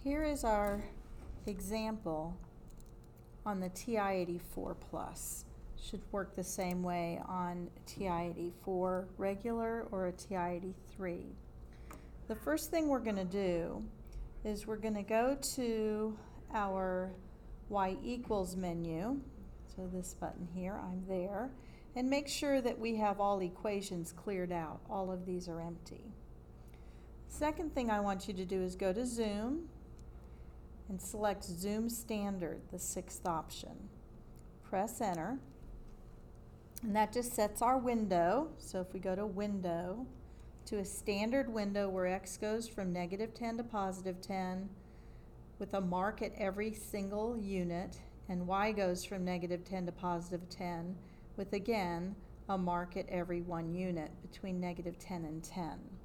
Here is our example on the TI84 Plus. Should work the same way on TI84 regular or a TI83. The first thing we're going to do is we're going to go to our y equals menu, so this button here, I'm there, and make sure that we have all equations cleared out. All of these are empty. Second thing I want you to do is go to Zoom and select Zoom Standard, the sixth option. Press Enter, and that just sets our window. So if we go to Window, to a standard window where x goes from -10 to +10 with a mark at every single unit, and y goes from -10 to +10 with, again, a mark at every one unit between -10 and 10.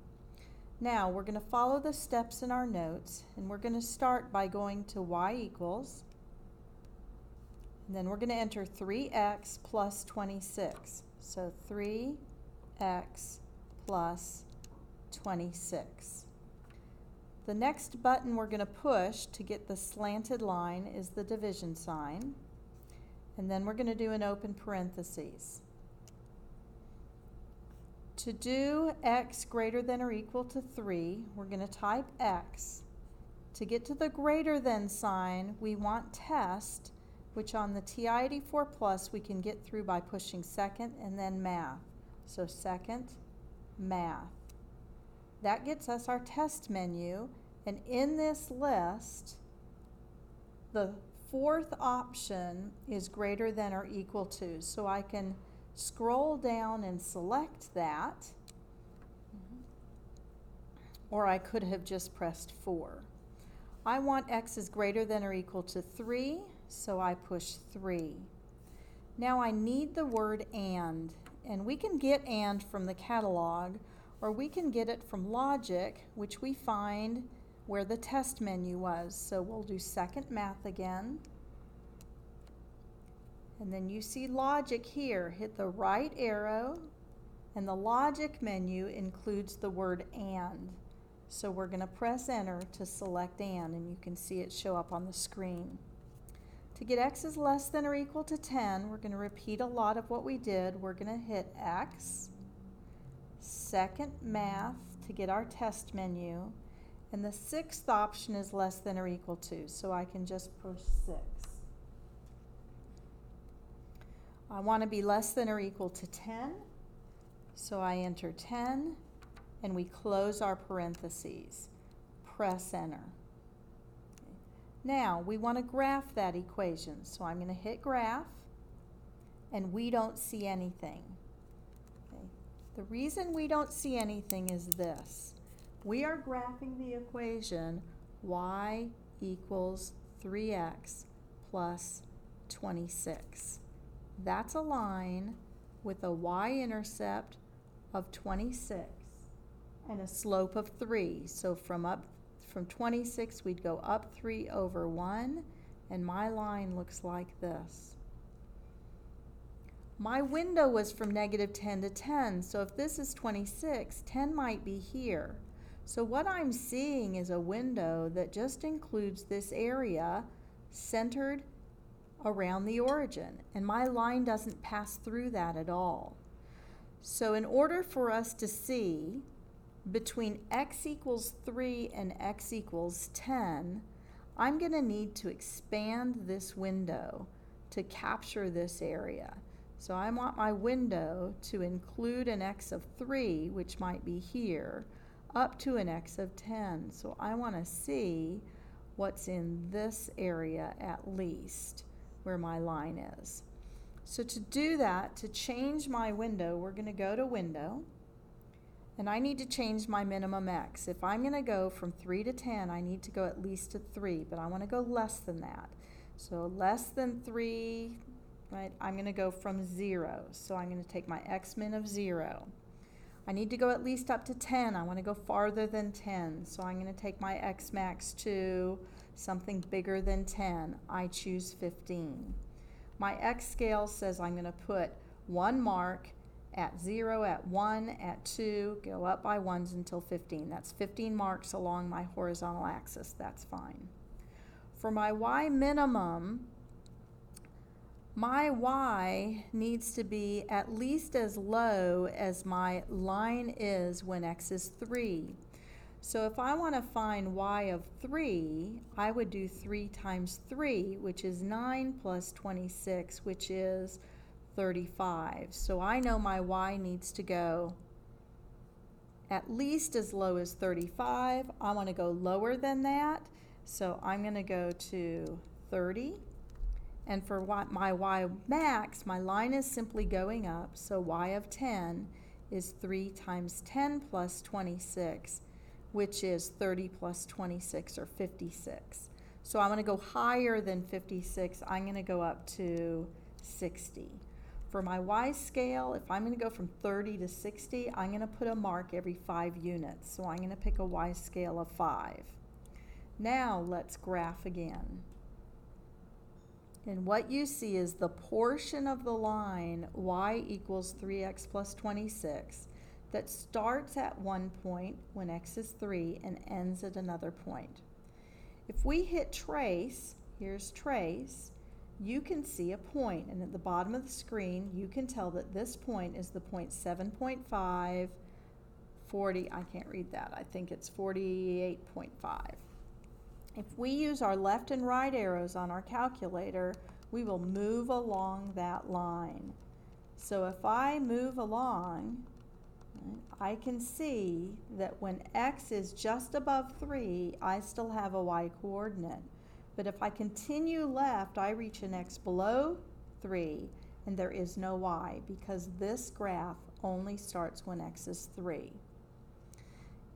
Now we're going to follow the steps in our notes, and we're going to start by going to y equals, and then we're going to enter 3x plus 26. So 3x plus 26. The next button we're going to push to get the slanted line is the division sign, and then we're going to do an open parentheses. To do x greater than or equal to 3, we're going to type x. To get to the greater than sign, we want test, which on the TI84 Plus we can get through by pushing second and then math. So second, math. That gets us our test menu, and in this list, the fourth option is greater than or equal to. So I can scroll down and select that, or I could have just pressed 4. I want x is greater than or equal to 3, so I push 3. Now I need the word and we can get and from the catalog, or we can get it from logic, which we find where the test menu was. So we'll do second math again. And then you see logic here. Hit the right arrow, and the logic menu includes the word and. So we're going to press enter to select and you can see it show up on the screen. To get x is less than or equal to 10, we're going to repeat a lot of what we did. We're going to hit x, second math to get our test menu, and the sixth option is less than or equal to, so I can just push 6. I want to be less than or equal to 10, so I enter 10, and we close our parentheses. Press enter. Now we want to graph that equation, so I'm going to hit graph, and we don't see anything. Okay. The reason we don't see anything is this. We are graphing the equation y equals 3x plus 26. That's a line with a y-intercept of 26 and a slope of 3. So from 26 we'd go up 3 over 1, and my line looks like this. My window was from -10 to 10, so if this is 26, 10 might be here. So what I'm seeing is a window that just includes this area centered around the origin, and my line doesn't pass through that at all. So in order for us to see between x equals 3 and x equals 10, I'm going to need to expand this window to capture this area. So I want my window to include an x of 3, which might be here, up to an x of 10. So I want to see what's in this area at least, where my line is. So to do that, to change my window, we're going to go to Window, and I need to change my minimum x. If I'm going to go from 3 to 10, I need to go at least to 3, but I want to go less than that. So less than 3, right, I'm going to go from 0. So I'm going to take my x min of 0. I need to go at least up to 10. I want to go farther than 10. So I'm going to take my x max to something bigger than 10. I choose 15. My x scale says I'm going to put 1 mark at 0, at 1, at 2, go up by 1s until 15. That's 15 marks along my horizontal axis. That's fine. For my y minimum, my y needs to be at least as low as my line is when x is 3. So if I want to find y of 3, I would do 3 times 3, which is 9 plus 26, which is 35. So I know my y needs to go at least as low as 35. I want to go lower than that, so I'm going to go to 30. And for my y max, my line is simply going up, so y of 10 is 3 times 10 plus 26, which is 30 plus 26, or 56. So I'm going to go higher than 56. I'm going to go up to 60. For my y scale, if I'm going to go from 30 to 60, I'm going to put a mark every 5 units. So I'm going to pick a y scale of 5. Now let's graph again. And what you see is the portion of the line y equals 3x plus 26 that starts at one point when x is 3 and ends at another point. If we hit trace, here's trace, you can see a point, and at the bottom of the screen you can tell that this point is the point 7.5, 40, I can't read that, I think it's 48.5. If we use our left and right arrows on our calculator, we will move along that line. So if I move along, I can see that when x is just above 3, I still have a y coordinate. But if I continue left, I reach an x below 3, and there is no y, because this graph only starts when x is 3.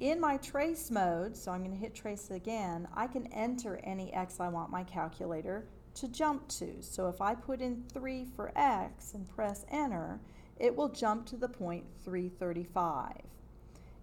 In my trace mode, so I'm going to hit trace again, I can enter any x I want my calculator to jump to. So if I put in 3 for x and press enter, it will jump to the point 335.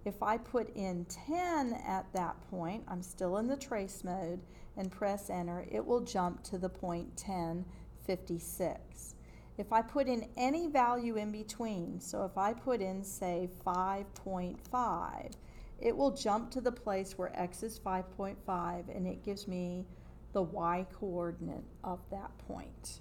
If I put in 10 at that point, I'm still in the trace mode, and press enter, it will jump to the point 1056. If I put in any value in between, so if I put in, say, 5.5, it will jump to the place where x is 5.5, and it gives me the y coordinate of that point.